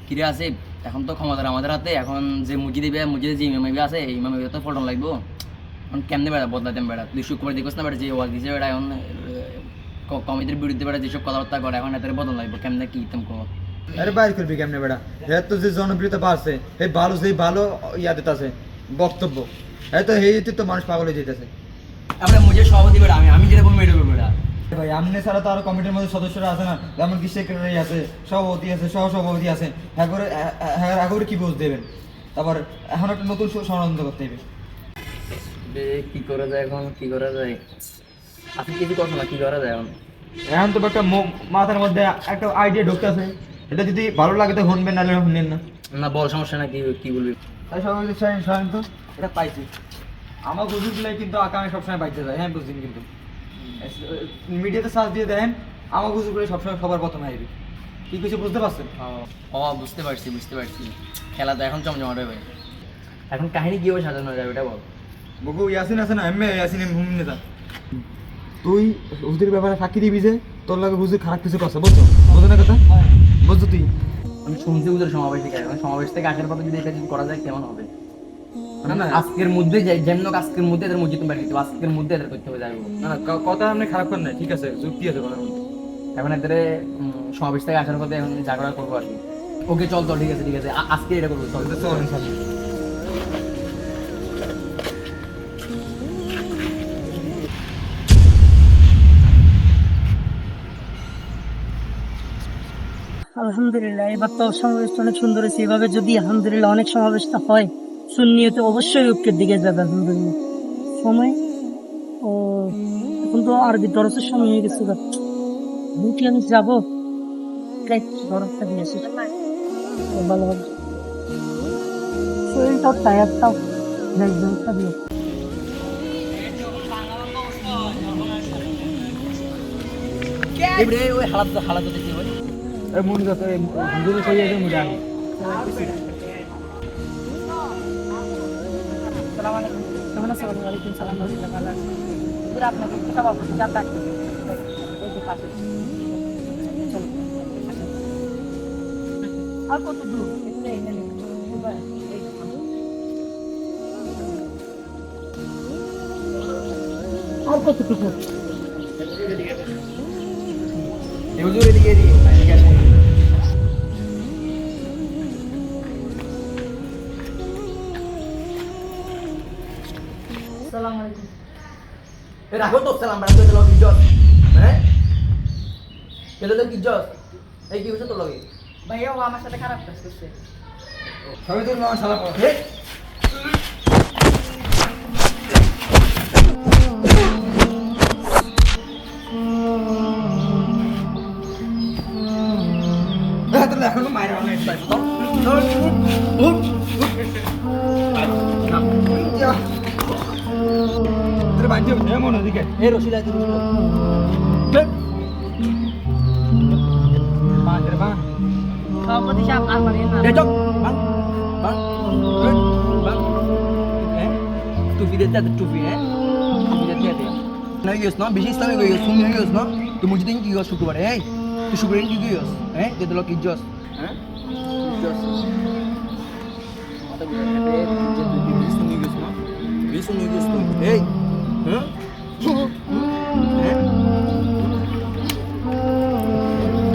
কিরে আছে এখন তো ক্ষমতা আমাদের হাতে। এখন যে মসজিদে যে ইমাম আছে এই ইমাম তো ফটন লাগবো। এখন কেমনে বেড়া বদলাইতাম বেড়া, তুই শুক্রবার দেখোস না বেড়া যে ওয়াজ দিছে বেড়া। এখন কমিটির বিরুদ্ধে বেড়া যেসব কথাবার্তা করে এখন এদের বদল লাগবো, কেমনে কি ইতাম কো। আরে বাইর করবি কেমনে বেড়া, এত যে জনপ্রিয়তা বাড়ছে, এই ভালো যে ভালো ইয়াদেত আছে বক্তব্য, এত হেইতে তো মানুষ পাগল হয়ে যেতেছে। আমরা মুজে সভাপতি বেড়া, আমি যেটা বলবো এটা বেড়া। ভাই আমনে ছাড়া তো আরো কমিটির মধ্যে সদস্যরা আছে না, যেমন কি সেক্রেটারি আছে, সভাপতি আছে, সহসভাপতি আছে, হ্যাঁ করে কি বুঝ দেবেন। তারপর এখন একটা নতুন ষড়যন্ত্র করতে হবে। কি করা যায় এখন, কি করা যায়? আপনি কিছু করছো না, কি করা যায় এখন? এখন তো একটা মাথার মধ্যে একটা আইডিয়া ঢুকতেছে, এটা যদি ভালো লাগে তো শুনবেন, নাহলে শুনবেন না। না বল, সমস্যা না, কি বলবি? তাই সভাপতি সাহেব তো এটা পাইছি, আমার বুঝুগুলাই কিন্তু আকামে সবসময় বাইতে যায়। হ্যাঁ বুঝছেন, কিন্তু মিডিয়াতে সার্চ দিয়ে দেখেন আমার বুঝুগুলাই সবসময় সবার প্রথমে আসবে। কি কিছু বুঝতে পারছেন? ও বুঝতে পারছি। খেলা তো এখন জমজমাট হবে। এখন কাহিনী কিভাবে সাজানো যাবে এটা বল। বকু ইয়াসিন আছে না, ইয়াসিন হুমিন নেতা, তুই হুজুরের ব্যাপারে ফাঁকি দিবি যে তোর লাগে হুজুর খারাপ কিছু করছে, বুঝছো? বুঝো না কথা? বুঝছো তুই? আমি শুনছি ওদের সমাবেশ থেকে, এখন সমাবেশ থেকে আসার পর যদি এটা যদি করা যায় কেমন হবে? না আজকের মধ্যে যেমন আজকের মধ্যে এদের মসজিদ বাড়ি দিতে, আজকের মধ্যে এদের করতে হবে যাবো। না কথা আপনি খারাপ করেন না, ঠিক আছে, যুক্তি আছে কথার মধ্যে। এখন এদের সমাবেশ থেকে আসার পথে এখন ঝাগড়া করবো আর কি। ওকে চল, ঠিক আছে আজকে এটা করবো, চল চল ইনশাআল্লাহ। আলহামদুলিল্লাহ, এবার তো সমাবেশটা অনেক সুন্দর হয়েছে। এভাবে যদি আলহামদুলিল্লাহ অনেক সমাবেশটা হয়, সুন্নিয়তে অবশ্যই ঐক্যের দিকে যাবে আলহামদুলিল্লাহ। সময় ও এখন তো আরবি দরজের সময় হয়ে গেছে, কি আমি যাবো দরজটা দিয়ে আসি, ভালো হবে। শরীরটাও টায়ারটাও দিয়ে ওই হালাত দেখি ভাই। মনে যাতে হুজুরে কই আছে মুজা। আসসালামু আলাইকুম। কেমন আছেন? ওয়ালাইকুম সালাম। ভালো আছি। পুরো আপনাকে একটা বাবু জানতা এই যে পাশে চলো। আর কত দূর? আর কতটুকু? হুজুর এদিকে আসসালামু আলাইকুম। রাখো তো সালাম রাখো তো লগে ইজ্জত। হ্যাঁ কেলে তো ইজ্জত এই কি হইছে তো লগে? ভাইয়া ও আমার সাথে খারাপ কাজ করছে। সবাই তো না শালা পড়ে। এখনো মায়ের অনেক মনে দিকে এই রশিদ আইতে সভাপতি সাহেব আর মানে না। চুপ বাং বাং বাং টুপি দিতে টুপি হ্যাঁ টুপি দিতে না ইউজ না বেশি ইসলামিক ইউজ তুমি ইউজ না তুই মুজিদে কি ইউজ শুক্রবার এই তুই শুক্রবার কি ইউজ হ্যাঁ যে লোক ইজ্জত হ্যাঁ ইজ্জত মাথা বুঝে নেবে যে তুই বেশি ইউজ না বেশি ইউজ তুই এই হ্যাঁ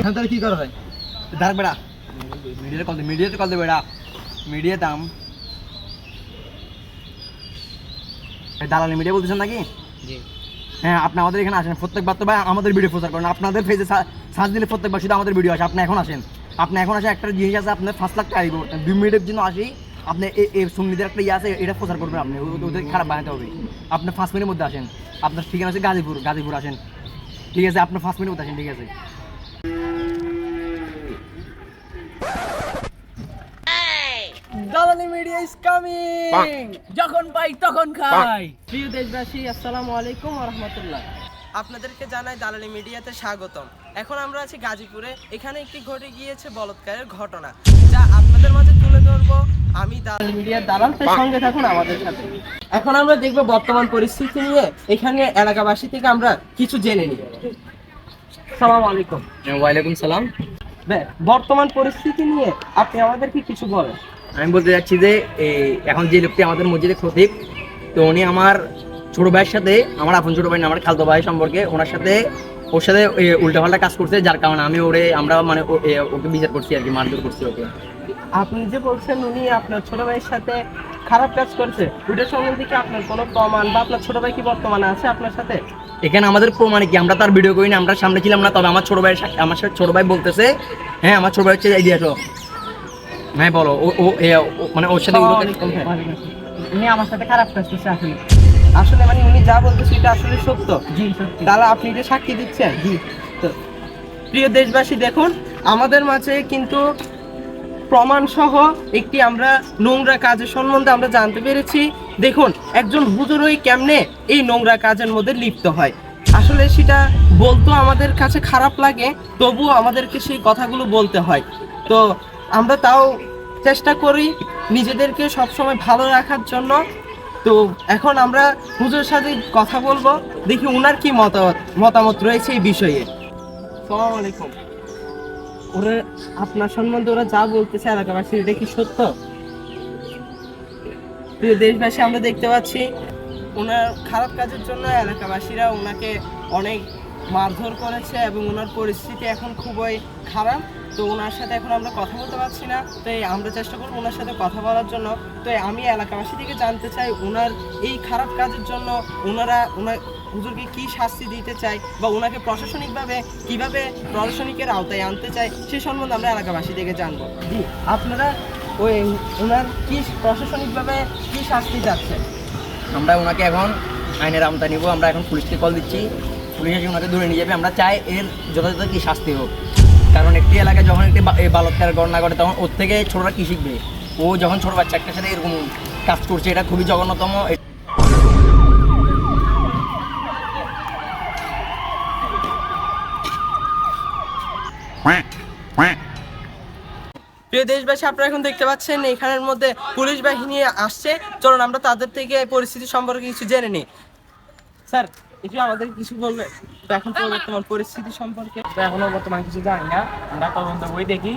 হ্যাঁ তাহলে কি করা যায়? দাঁড় বেড়া মিডিয়াতে কল দে বেড়া মিডিয়া দাম দালালি মিডিয়া বলতেছেন নাকি? জি হ্যাঁ, আপনি আমাদের এখানে আসেন প্রত্যেকবার তো ভাই আমাদের ভিডিও প্রচার করেন, আপনাদের ফেজে সার্চ দিলে প্রত্যেকবার শুধু আমাদের ভিডিও আসে। আপনি এখন আসেন একটা জিনিস আছে, আপনার 5 লাখ টাকা দিব 2 মিনিটের জন্য আসি। আপনি এই সুন্নিদের একটা ইয়ে আছে, এটা প্রচার করবেন, আপনি ওদের খারাপ বানাতে হবে। আপনি 5 মিনিটের মধ্যে আসেন, আপনার ঠিকানা আছে গাজীপুর আসেন, ঠিক আছে? আপনার 5 মিনিটের মধ্যে আসেন, ঠিক আছে? দালালি মিডিয়া ইজ কামিং, যখন পাই তখন খাই। প্রিয় দেশবাসী, আসসালামু আলাইকুম ওয়া রাহমাতুল্লাহ। আপনাদেরকে জানাই দালালি মিডিয়াতে স্বাগতম। এখন আমরা আছি গাজীপুরে। এখানে একটি ঘটে গিয়েছে বলৎকারের ঘটনা, যা আপনাদের মাঝে তুলে ধরবো আমি দালালি মিডিয়ার দালাল। তাই সঙ্গে থাকুন আমাদের সাথে। এখন আমরা দেখব বর্তমান পরিস্থিতি নিয়ে এখানে এলাকাবাসী থেকে আমরা কিছু জেনে নিই। সালাম আলাইকুম। ওয়ালাইকুম সালাম। বর্তমান পরিস্থিতি নিয়ে আপনি আমাদেরকে কিছু বলেন। আমি বলতে চাচ্ছি যে এখন যে লোকটি আমাদের মসজিদে খতিব, তো উনি আমার ছোট ভাইয়ের সাথে, আমার আপন ছোট ভাই না, আমার খালতো ভাই সম্পর্কে, ওর সাথে উল্টাপাল্টা কাজ করছে, যার কারণে আমরা মানে ওকে বিচার করছি আর কি, মারধর করছি ওকে। আপনি যে বলছেন উনি আপনার ছোট ভাইয়ের সাথে খারাপ কাজ করছে, ওইটার সম্বন্ধে কি আপনার কোনো প্রমাণ বা আপনার ছোট ভাই কি বর্তমানে আছে আপনার সাথে? এখানে আমাদের প্রমাণে কি, আমরা তার ভিডিও করিনি, আমরা সামনে ছিলাম না, তবে আমার সাথে ছোট ভাই বলতেছে, হ্যাঁ আমার ছোট ভাই হচ্ছে এই দিয়ে আসো। হ্যাঁ বলো, মানে ওর সাথে উনি আমার সাথে খারাপ কাজ করছে আসলে। আসলে মানে উনি যা বলতেছে এটা আসলে সত্য? জি সত্যি। তাহলে আপনি এটা সাক্ষী দিচ্ছেন? জি। তো প্রিয় দেশবাসী, দেখুন আমাদের মাঝে কিন্তু প্রমাণ সহ একটি আমরা নোংরা কাজের সম্বন্ধে আমরা জানতে পেরেছি। দেখুন একজন হুজুরই কেমনে এই নোংরা কাজের মধ্যে লিপ্ত হয়। আসলে সেটা বলতো আমাদের কাছে খারাপ লাগে, তবুও আমাদেরকে সেই কথাগুলো বলতে হয়। তো আমরা তাও চেষ্টা করি নিজেদেরকে সবসময় ভালো রাখার জন্য। তো এখন আমরা হুজুরের সাথে কথা বলবো, দেখি ওনার কি মতামত রয়েছে এই বিষয়ে। আসসালামু আলাইকুম। ওরা আপনার সম্বন্ধে ওরা যা বলতেছে এলাকাবাসী, এটা কি সত্য? প্রিয় দেশবাসী, আমরা দেখতে পাচ্ছি ওনার খারাপ কাজের জন্য এলাকাবাসীরা ওনাকে অনেক মারধর করেছে এবং ওনার পরিস্থিতি এখন খুবই খারাপ। তো ওনার সাথে এখন আমরা কথা বলতে পারছি না, তো আমরা চেষ্টা করবো ওনার সাথে কথা বলার জন্য। তো আমি এলাকাবাসী থেকে জানতে চাই ওনার এই খারাপ কাজের জন্য ওনার হুজুরকে কি শাস্তি দিতে চাই, বা ওনাকে প্রশাসনিকভাবে কিভাবে প্রশাসনিকের আওতায় আনতে চাই সে সম্বন্ধে আমরা এলাকাবাসী থেকে জানবো। জি, আপনারা ওনার কি প্রশাসনিকভাবে কি শাস্তি চাচ্ছেন? আমরা ওনাকে এখন আইনের আওতায় নিব। আমরা এখন পুলিশকে কল দিচ্ছি, পুলিশ এসে ওনাকে ধরে নিয়ে যাবে। আমরা চাই এর যথাযথ কি শাস্তি হোক, কারণ একটি এলাকায় যখন একটি বালৎকার ঘটনা ঘটে তখন ওর থেকে ছোটরা কি শিখবে? ও যখন ছোট বাচ্চা একটার সাথে এরকম কাজ করছে, এটা খুবই জঘন্যতম। প্রিয় দেশবাসী, আপনারা এখন দেখতে পাচ্ছেন এখানের মধ্যে পুলিশ বাহিনী আসছে। চলুন আমরা তাদের থেকে পরিস্থিতি সম্পর্কে কিছু জেনে নিই। স্যার, একটু আমাদের কিছু বলবে এখন বর্তমান পরিস্থিতি সম্পর্কে? এখনো বর্তমানে কিছু জানি না, আমরা তদন্ত বই দেখি,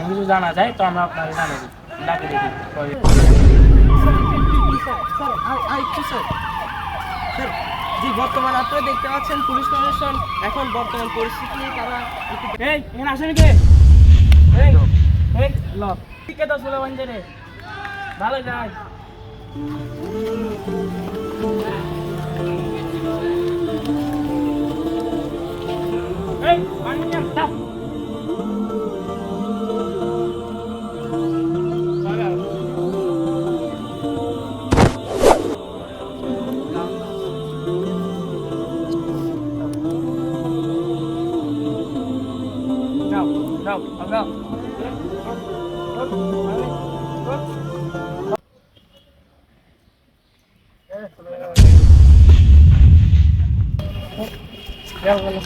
কিছু জানা যায় তো আমরা আপনাকে জানাবো, ডাকে দেখি। জি, বর্তমান আপনারা দেখতে পাচ্ছেন পুলিশ প্রশাসন এখন বর্তমান পরিস্থিতি নিয়ে তারা এই এখানে আসেন কে? এই এই ল ঠিক আছে, চলে বন্ধে রে, ভালো যায়। এই পানি নিয়ে আস। Go, go, go.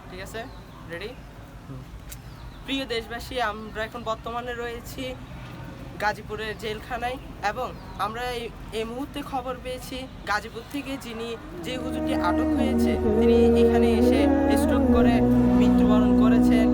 ঠিক আছে, রেডি? প্রিয় দেশবাসী, আমরা এখন বর্তমানে রয়েছি গাজীপুরের জেলখানায় এবং আমরা এই মুহূর্তে খবর পেয়েছি গাজীপুর থেকে যে হুজুরটি আটক হয়েছে তিনি এখানে এসে স্ট্রোক করে মৃত্যুবরণ করেছেন।